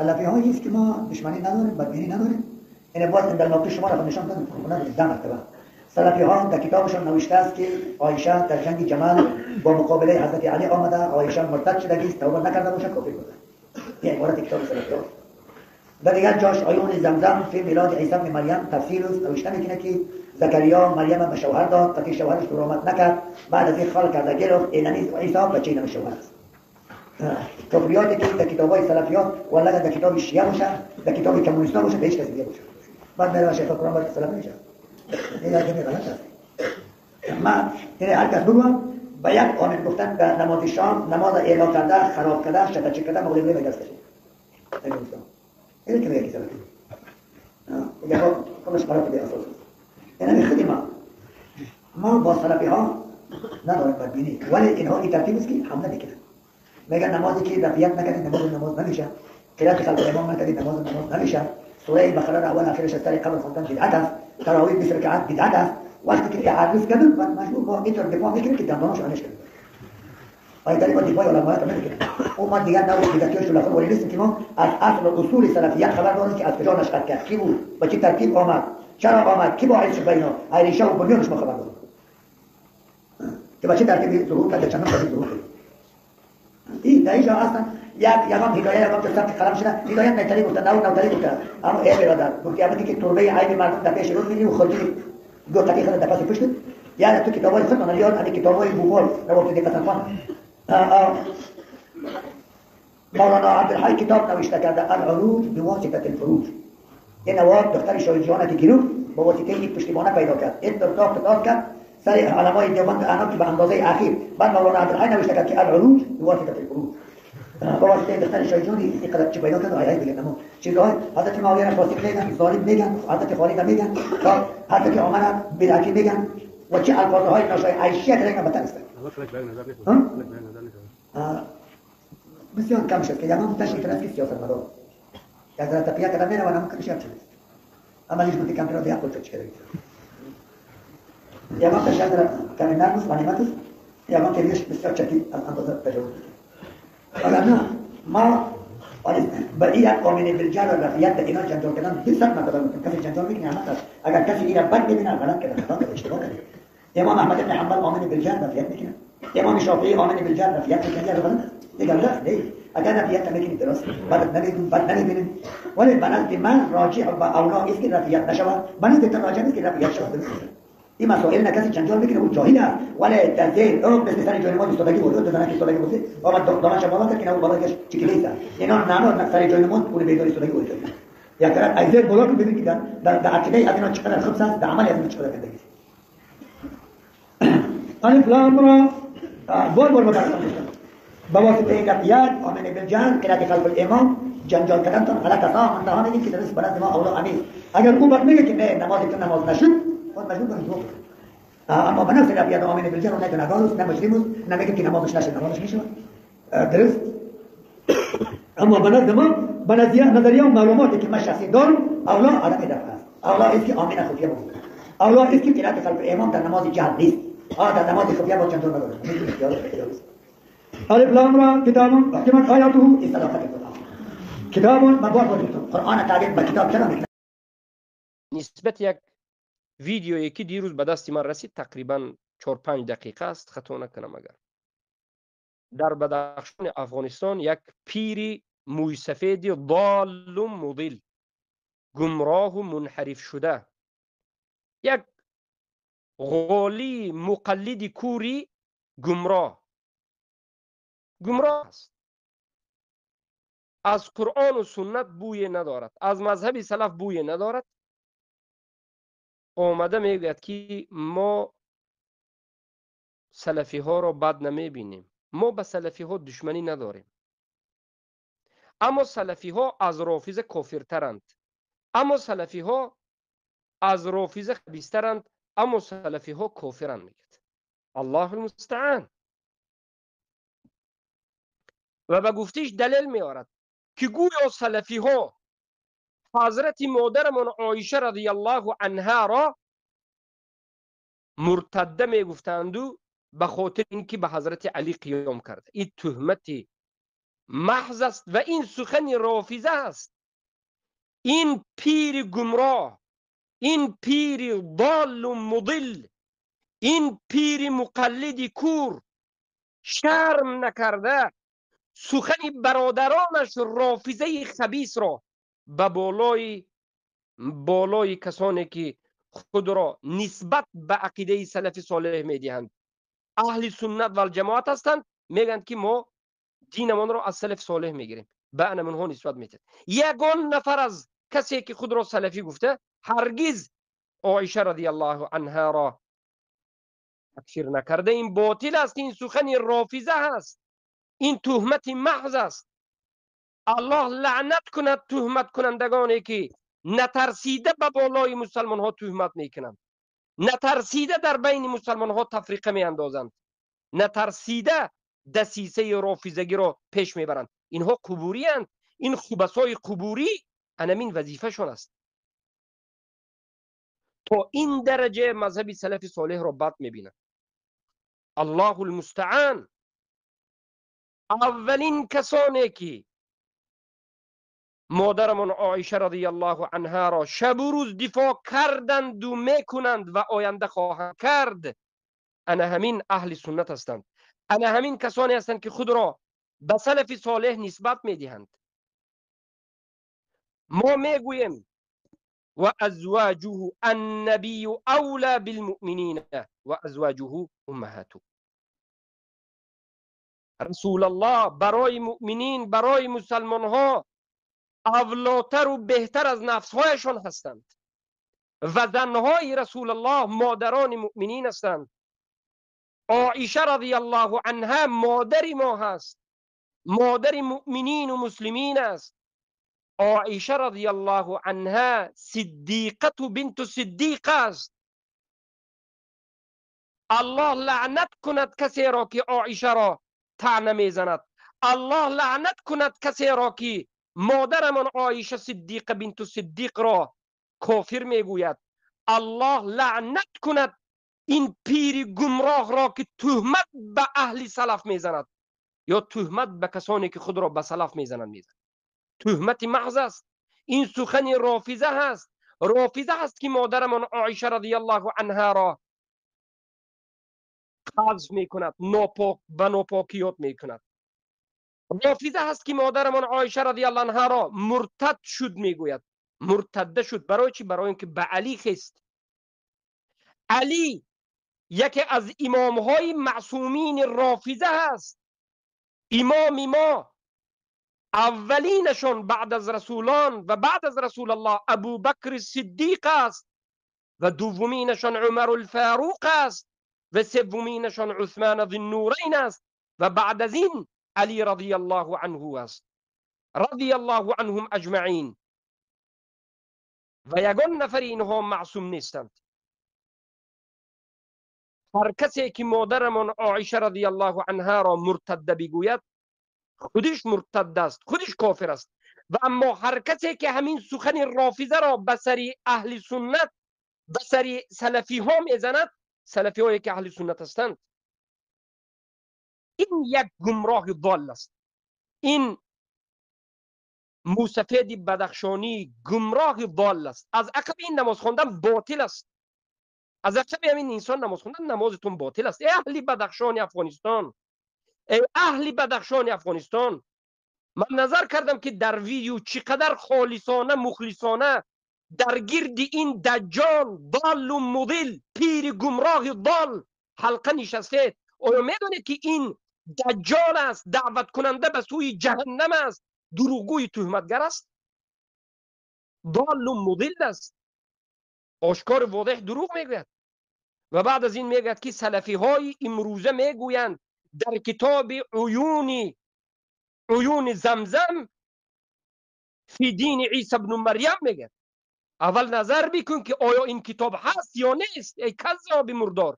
سلفی هایی است که ما دشمنی نداریم، بدبینی نداریم. این باز در نقطه شما را نشان دادم در مرتبه. سلفی ها در کتابشون نوشته است که عایشه در جنگ جمل با مقابله حضرت علی آمده، عایشه مرتد شده است، توبه نکرده باشه کافر بوده. این عبارت کتاب سلفی ها. در دیگر جاش آیون زمزم فی میلاد عیسی ابن مریم تفسیر است، نوشته میکنه که زکریا مریم به شوهر داد، وقتی شوهرش درآمد نکرد، بعد از این خال کرده گرفت اینمی عیسی بچه اینم شوهر است. کفریاتی که در کتابای سلفیات ولا در کتاب شیعه باشه، در کتاب کمونیستا باشه، به هیچ کسی دیگه باشه. بعد میره شیخ قرآن برای سلف میشه. این دیگه غلط است. ما این هر کس بگم با یک آمین گفتن به نماز شام، نماز اعلا کرده، خراب کرده، شتچ کرده، مغرب به دست کشید. این که میگه سلفی. دیگه خودش برای به اساس. این خودی ما با سلفی ها نداریم بدبینی، ولی اینها این ترتیب است که حمله میکنن. میگن نمازی که رفیت نکردید نماز نمیشه، قرائت خلف امام نکردید نماز نمیشه، سوره بقره را اول آخرش از سر قبل خوندن بدعت است، تراویح 20 رکعت بدعت است. وقتی که عرض کردن مجبور با اینطور دفاع میکنه که دندانش آنش کنه. آیا داری با دفاع علماء تا نمیکنه. او ما دیگر نوع بدعتیاش رو لخوا ولی نیست که ما از اصل و اصول سلفیت خبر داریم که از کجا نشأت کرد، کی بود، با چه ترتیب آمد، چرا آمد، کی باعث شد اینا، ریشه و بنیانش ما خبر داریم. که با چه ترتیبی ظهور کرد، چند تا ظهور کرد. این در اینجا اصلا یکم هدایه یکم که سبت قلم شده هدایت نتری گفتن نتری گفتن اما ای برادر گفتی اما که تربه عیب مردم در پیش رو میری و خودی دو قطعی خود در پس پشت یعنی تو کتابای خود من یاد از کتابای بوبال روابط دقت خان مولانا عبدالحی کتاب نوشته کرده العروج بواسطه الفروج. این نواب دختر شایجیانه که گرفت با واسطه این پشتیبانه پیدا کرد این ترتاق کرد سر علمای دیوبند احناف که به اندازه اخیر. بعد مولانا عبدالحی نوشته کرد که العروج بواسطه الفروج. با واسطه دختر شایجیانی این قدر چه پیدا کرد آیه بگن نمو چیزهای حضرت معاویه را فاسق میگن، ظالم میگن، حضرت خالد میگن، حضرت عمر بدعتی میگن و چه الفاظهای ناشایست که بدتر است. بسیار کم شد که یمان تشریف است که سیاست مدار یک ذره تقیه کردن میره و نمون شد اما لیش بودی کم کرده دیگه خود چه کرده یمان تشریف کمی نرموز غنیمت است یمان تریش بسیار چکی از اندازه تجاوز اگر نه ما با این آمین بالجهل و رفیت در اینا جنجال کردن 200 مرتبه میکنیم کسی جنجال میکنه احمد است اگر کسی این را بد ببینه غلط کرده خطا کرده اشتباه کرده. امام احمد بن حنبل آمین بالجهل رفیت میکنه، امام شافعی آمین بالجهل رفیت میکنه یا غلط دیگه غلط نیست. اگر رفیت میکنید درست بعد نمیدون بعد نمیبینید ولی بنظر من راجع و اولا است که رفیت نشود بنظر راجع است که رفیت شود. این مسائل نه کسی جنجال میکنه و جاهل است ولی در ذهن اون مثل سر جای ما ایستادگی بود دادن که ایستادگی بود اما دامنش بالا کرد که نه بالا کش چیکلیست اینا نه سر جای ما پول بیدار ایستادگی بود یا کرد ایزه بالا رو ببینید که در عقیده از اینا چقدر خبث است در عمل از اینا چقدر گندگی است. الف لام را بول مدرسان با واسطه این رفیت آمین بالجهل قرائت خلف الامام جنجال کردن تون غلط است انتها میگید که درست برای ما اولا امیر اگر اون وقت میگه که نه نمازتون نماز نشد خود مجبور کنید بخورید. اما به نفس رفیت آمین بالجهل نه گناهکار است نه مجرم است نه میگه که نمازش نشد نمازش میشه درست. اما به نظر ما به نظریه و معلوماتی که من شخصی دارم اولا عدم دفع است اولا است که آمین خفیه بود اولا است که قرائت خلف امام در نماز جهل نیست در نماز خفیه با چندان نداره. الف لام را کتاب احکمت آیاته اصطلاحات القرآن کتاب مبارک بود قرآن تعبیر به کتاب چرا میکنه. نسبت یک ویدیویی که دیروز به دست من رسید تقریبا 4-5 دقیقه است خطا نکنم اگر در بدخشان افغانستان یک پیر موی سفید ضال مضل گمراه و منحرف شده یک غولی مقلد کوری گمراه است از قرآن و سنت بوی ندارد از مذهب سلف بوی ندارد آمده میگوید که ما سلفی ها را بد نمی بینیم ما به سلفی ها دشمنی نداریم اما سلفی ها از رافضه کافرترند اما سلفی ها از رافضه خبیثترند اما سلفی ها کافرند میگید. الله المستعان. و به گفتش دلیل میارد که گویا سلفی ها حضرت مادرمان عایشه رضی الله عنها را مرتده میگفتند و به خاطر اینکه به حضرت علی قیام کرد. این تهمت محض است و این سخن رافضه است. این پیر گمراه، این پیر ضال و مضل، این پیر مقلد کور شرم نکرده سخن برادرانش رافضه خبیث را به بالای کسانی که خود را نسبت به عقیده سلف صالح میدهند، اهل سنت و الجماعت هستند، میگن که ما دینمان را از سلف صالح میگیریم، به انمونها نسبت میدن. یگان نفر از کسی که خود را سلفی گفته هرگز عایشه رضی الله عنها را تکفیر نکرده. این باطل است، این سخن رافضه است، این تهمت محض است. الله لعنت کند تهمت کنندگانی که نترسیده به بالای مسلمان ها تهمت میکنند، نترسیده در بین مسلمان ها تفریقه می اندازند، نترسیده دسیسه رافضگی را پیش میبرند. اینها قبوری اند، این خبثای قبوری انمین وظیفه شون است. تا این درجه مذهب سلف صالح را بد میبینند. الله المستعان. اولین کسانی که مادرمان عایشه رضی الله عنها را شب و روز دفاع کردند و میکنند و آینده خواهند کرد، انا همین اهل سنت هستند. انا همین کسانی هستند که خود را به سلف صالح نسبت میدهند. ما میگوییم و ازواجه النبی اولی بالمؤمنین و ازواجه امهاته. رسول الله برای مؤمنین، برای مسلمان ها اولاتر و بهتر از نفسهایشان هستند و زنهای رسول الله مادران مؤمنین هستند. عایشه رضی الله عنها مادر ما هست، مادر مؤمنین و مسلمین است. عایشه رضی الله عنها صدیقه بنت صدیق است. الله لعنت کند کسی را که عایشه را طعنه میزند. الله لعنت کند کسی را که مادرمان عایشه صدیقه بنت صدیق را کافر میگوید. الله لعنت کند این پیر گمراه را که تهمت به اهل سلف میزند یا تهمت به کسانی که خود را به سلف میزنند میزند. تهمت محض است. این سخن رافضه هست. رافضه هست که مادرمان عایشه رضی الله عنها را قذف میکند، ناپاک به ناپاکیات میکند. رافضه هست که مادرمان عایشه رضی الله عنها را مرتد شد میگوید. مرتده شد. برای چی؟ برای اینکه به علی خست. علی یکی از امامهای معصومین رافضه هست. امام ما اولینشون بعد از رسولان و بعد از رسول الله ابو بکر صدیق است و دومینشون عمر الفاروق است و سومینشون عثمان ذی النورین است و بعد از این علی رضی الله عنه است، رضی الله عنهم اجمعین. و یگان نفر اینها معصوم نیستند. هر کسی که مادرمان عایشه رضی الله عنها را مرتد بگوید خودش مرتد است، خودش کافر است. و اما هر کسی که همین سخن رافضه را به سر اهل سنت، به سر سلفی ها میزند، سلفی هایی که اهل سنت هستند، این یک گمراه ضال است. این موسفید بدخشانی گمراه ضال است. از عقب این نماز خواندن باطل است. از عقب همین انسان نماز خواندن نمازتون باطل است. ای اهل بدخشان افغانستان، ای اهل بدخشان افغانستان، من نظر کردم که در ویدیو چقدر خالصانه مخلصانه در گرد این دجال ضال و مضل پیر گمراه ضال حلقه نشسته. آیا میدونید که این دجال است، دعوت کننده به سوی جهنم است، دروغگوی تهمتگر است، ضال و مضل است، آشکار واضح دروغ میگوید. و بعد از این میگوید که سلفی های امروزه میگویند در کتاب عیون زمزم فی دین عیسی ابن مریم میگه. اول نظر بکن که آیا این کتاب هست یا نیست، ای کذاب مردار.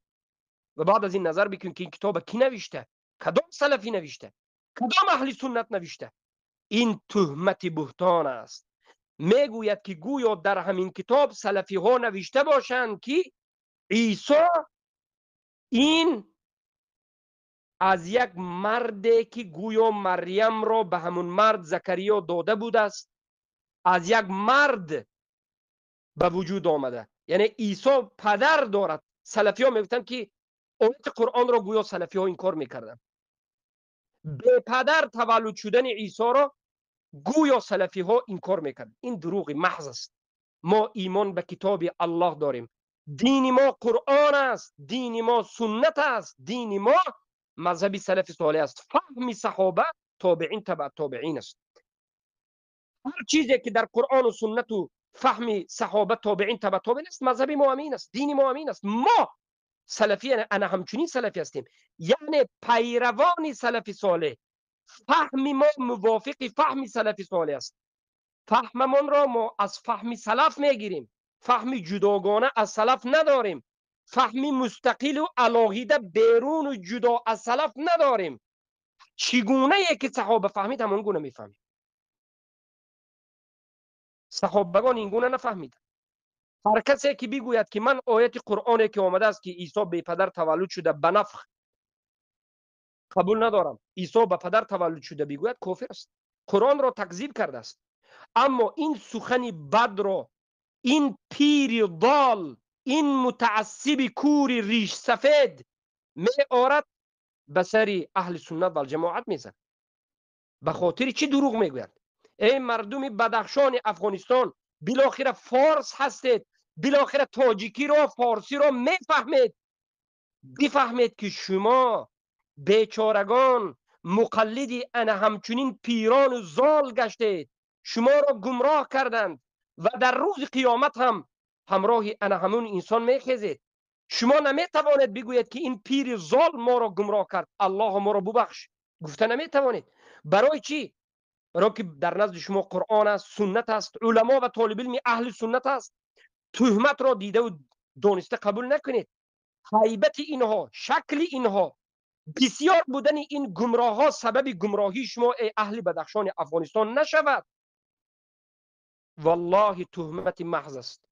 و بعد از این نظر بکن که این کتاب کی نوشته، کدام سلفی نوشته، کدام اهل سنت نوشته. این تهمت بهتان است. میگوید که گویا در همین کتاب سلفی ها نوشته باشند که عیسی این از یک مردی که گویا مریم را به همون مرد زکریا داده بود است، از یک مرد به وجود آمده. یعنی عیسی پدر دارد. سلفی ها میگفتن که آیت قرآن را گویا سلفی ها انکار میکردن. به پدر تولد شدن عیسی را گویا سلفی ها انکار میکردن. این دروغ محض است. ما ایمان به کتاب الله داریم. دین ما قرآن است، دین ما سنت است، دین ما مذهب سلف صالح است. فهم صحابه تابعین تبع تابعین است. هر چیزی که در قرآن و سنت و فهم صحابه تابعین تبع تابعین است، مذهب ما امین است، دین ما امین است. ما سلفی، یعنی انا همچنین سلفی هستیم، یعنی پیروان سلف صالح. فهم ما موافق فهم سلف صالح است. فهممان را ما از فهم سلف میگیریم. فهم جداگانه از سلف نداریم. فهم مستقل و علاهیده بیرون و جدا از سلف نداریم. چگونه که صحابه فهمید همون گونه میفهمیم. صحابگان این گونه نفهمید. هر کسی که بگوید که من آیت قرآنی که آمده است که عیسی به پدر تولد شده به نفخ قبول ندارم، عیسی به پدر تولد شده بگوید، کافر است. قرآن را تکذیب کرده است. اما این سخن بد را این پیر ضال، این متعصب کور ریش سفید می آرد به سر اهل سنت و الجماعت میزد. به خاطر چی دروغ میگوید؟ ای مردم بدخشان افغانستان، بالاخره فارس هستید، بالاخره تاجیکی را فارسی را میفهمید. بفهمید که شما بیچارگان مقلدی انا همچنین پیران و زال گشتید. شما را گمراه کردند و در روز قیامت هم همراه انا همون انسان میخیزید. شما نمیتوانید بگویید که این پیر زال ما را گمراه کرد، الله ما را ببخش. گفته نمیتوانید. برای چی؟ برای که در نزد شما قرآن است، سنت است، علما و طالب علم اهل سنت است. تهمت را دیده و دانسته قبول نکنید. حیبت اینها، شکل اینها، بسیار بودن این گمراه ها سبب گمراهی شما ای اهل بدخشان افغانستان نشود. والله تهمت محض است،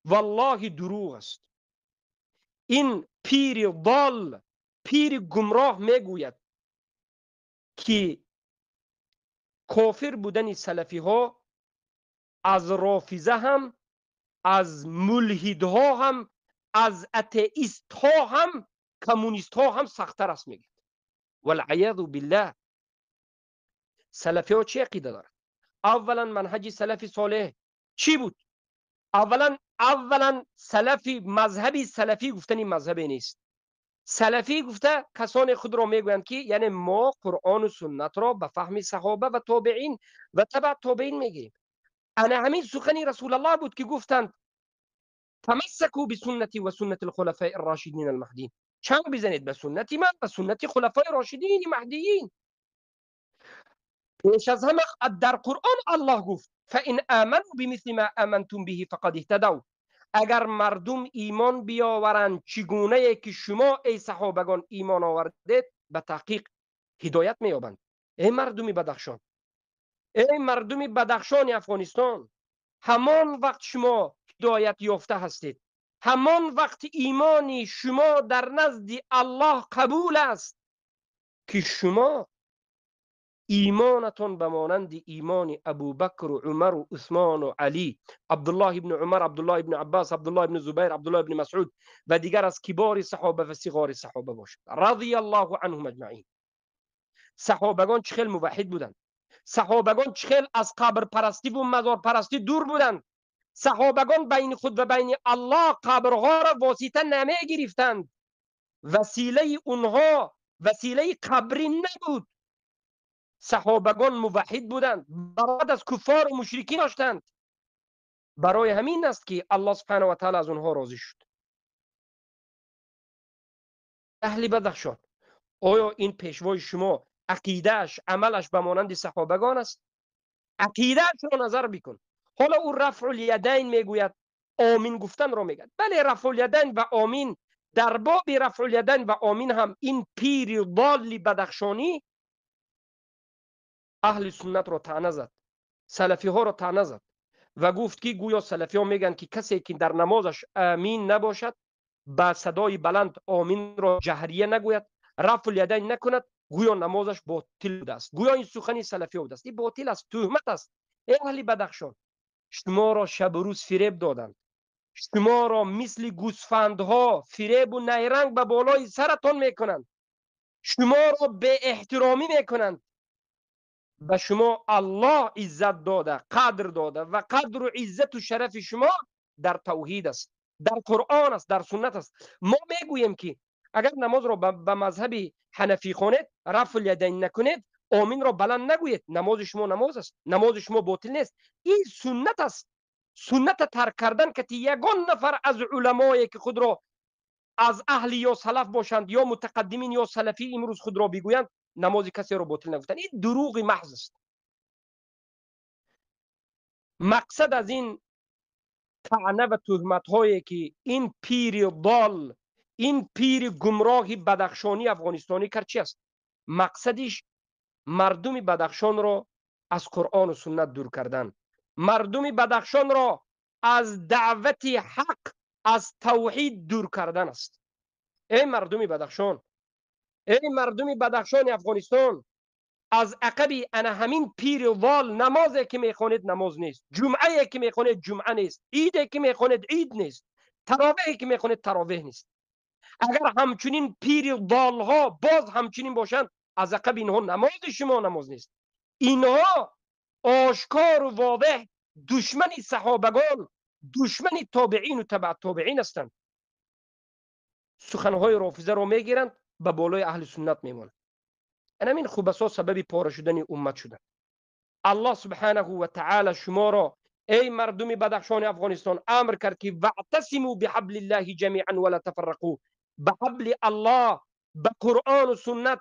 والله دروغ است. این پیر ضال، پیر گمراه میگوید که کافر بودن سلفی ها از رافضه هم، از ملحد ها هم، از اتئیست ها هم، کمونیست ها هم سخت‌تر است میگه. والعیاذ بالله. سلفی ها چه عقیده دارد؟ اولا منهج سلفی صالح چی بود؟ اولا سلفی، مذهبی سلفی گفتن این مذهبی نیست. سلفی گفته کسان خود را میگویند که یعنی ما قرآن و سنت را به فهم صحابه و تابعین و تبع تابعین میگیریم. انا همین سخنی رسول الله بود که گفتند تمسکوا بسنتی و سنت الخلفاء الراشدین المهدیین. چنگ بزنید به سنتی من و سنت خلفای راشدین مهدیین. پیش از همه در قرآن الله گفت فإن آمنوا بمثل ما آمنتم به فقد اهتدوا. اگر مردم ایمان بیاورند چگونه که شما ای صحابگان ایمان آوردید، به تحقیق هدایت مییابند. ای مردم بدخشان، ای مردم بدخشان افغانستان، همان وقت شما هدایت یافته هستید، همان وقت ایمانی شما در نزد الله قبول است که شما ایمانتون به مانند ایمان ابوبکر و عمر و عثمان و علی، عبدالله ابن عمر، عبدالله ابن عباس، عبدالله ابن زبیر، عبدالله ابن مسعود و دیگر از کبار صحابه و صغار صحابه باشد رضی الله عنهم اجمعین. صحابگان چخیل موحد بودند. صحابگان چخیل از قبر پرستی و مزار پرستی دور بودند. صحابگان بین خود و بین الله قبرها را واسطه نمی گرفتند. وسیله اونها وسیله قبری نبود. صحابگان موحد بودند، برات از کفار و مشرکین داشتند. برای همین است که الله سبحانه و تعالی از اونها راضی شد. اهل بدخشان، آیا این پیشوای شما عقیدهش، عملش به مانند صحابگان است؟ عقیدهش رو نظر بکن. حالا او رفع الیدین میگوید، آمین گفتن رو میگه. بله، رفع الیدین و آمین، در باب رفع الیدین و آمین هم این پیر ضال بدخشانی اهل سنت رو طعنه زد، سلفی ها رو طعنه زد و گفت که گویا سلفی ها میگن که کسی که در نمازش آمین نباشد، با صدای بلند آمین را جهریه نگوید، رفع الیدین نکند گویا نمازش باطل بوده است، گویا این سخنی سلفی بوده است. این باطل است، تهمت است. ای اهل بدخشان، شما را شب و روز فریب دادند، شما را مثل گوسفندها فریب و نیرنگ به بالای سرتان میکنند، شما را به احترامی میکنند. به شما الله عزت داده، قدر داده و قدر و عزت و شرف شما در توحید است، در قرآن است، در سنت است. ما میگوییم که اگر نماز را به مذهب حنفی خوانید، رفع الیدین نکنید، آمین را بلند نگویید، نماز شما نماز است، نماز شما باطل نیست. این سنت است. سنت ترک کردن که یگان نفر از علمایی که خود را از اهل یا سلف باشند یا متقدمین یا سلفی امروز خود را بگویند، نماز کسی را باطل نگفتن، این دروغ محض است. مقصد از این طعنه و تهمت هایی که این پیر ضال، این پیر گمراه بدخشانی افغانستانی کرد چی است؟ مقصدش مردم بدخشان را از قرآن و سنت دور کردن، مردم بدخشان را از دعوت حق، از توحید دور کردن است. ای مردم بدخشان، ای مردم بدخشان افغانستان، از عقب انا همین پیر وال نمازی که میخوانید نماز نیست، جمعه که میخوانید جمعه نیست، عیدی که میخوانید عید نیست، تراویحی که میخوانید تراویح نیست. اگر همچنین پیر وال ها باز همچنین باشند، از عقب اینها نماز شما نماز نیست. اینها آشکار و واضح دشمن صحابگان، دشمن تابعین و تبع تابعین هستند. سخنهای رافضه را میگیرند به بالای اهل سنت میمانند. این خوبسا سبب پاره شدن امت شدند. الله سبحانه و تعالی شما را ای مردم بدخشان افغانستان امر کرد که واعتصموا بحبل الله جميعا ولا تفرقوا. به حبل الله، به قرآن و سنت.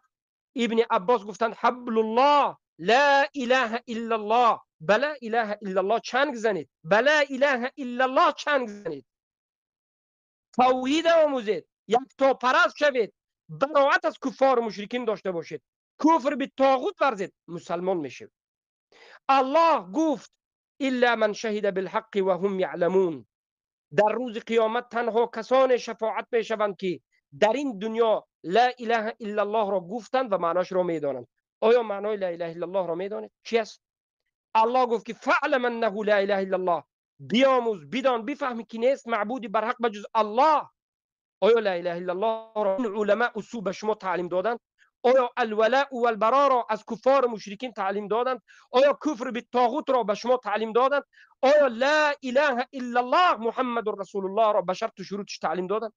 ابن عباس گفتند حبل الله لا اله الا الله. بلا اله الا الله چنگ زنید، بلا اله الا الله چنگ زنید، توحید آموزید، یک تا پرست شوید، براءت از کفار و مشرکین داشته باشید، کفر به طاغوت ورزید، مسلمان میشید. الله گفت الا من شهد بالحق و هم یعلمون. در روز قیامت تنها کسان شفاعت میشوند که در این دنیا لا اله الا الله را گفتند و معناش را میدانند. آیا معنای لا اله الا الله را میدانید چی است؟ الله گفت که فعلم انه لا اله الا الله. بیاموز، بدان، بفهمی که نیست معبودی بر حق بجز الله. آیا لا اله الا الله را این علماء اصول به شما تعلیم دادند؟ آیا الولاء و البراء را از کفار و مشرکین تعلیم دادند؟ آیا کفر به طاغوت را به شما تعلیم دادند؟ آیا لا اله الا الله محمد رسول الله را به شرط و شروطش تعلیم دادند؟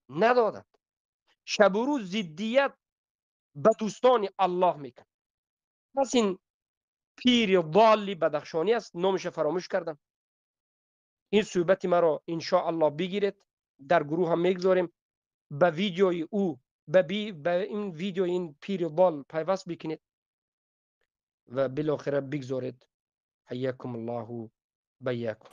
ندادند. شب و روز ضدیت به دوستان الله میکن. پس این پیر ضال بدخشانی است، نامش فراموش کردم. این صحبت مرا ان شاء الله بگیرید، در گروه هم میگذاریم، به ویدیوی او به این ویدیو این پیر ضال پیوست بکنید و بالاخره بگذارید. حیاکم الله و بیاکم.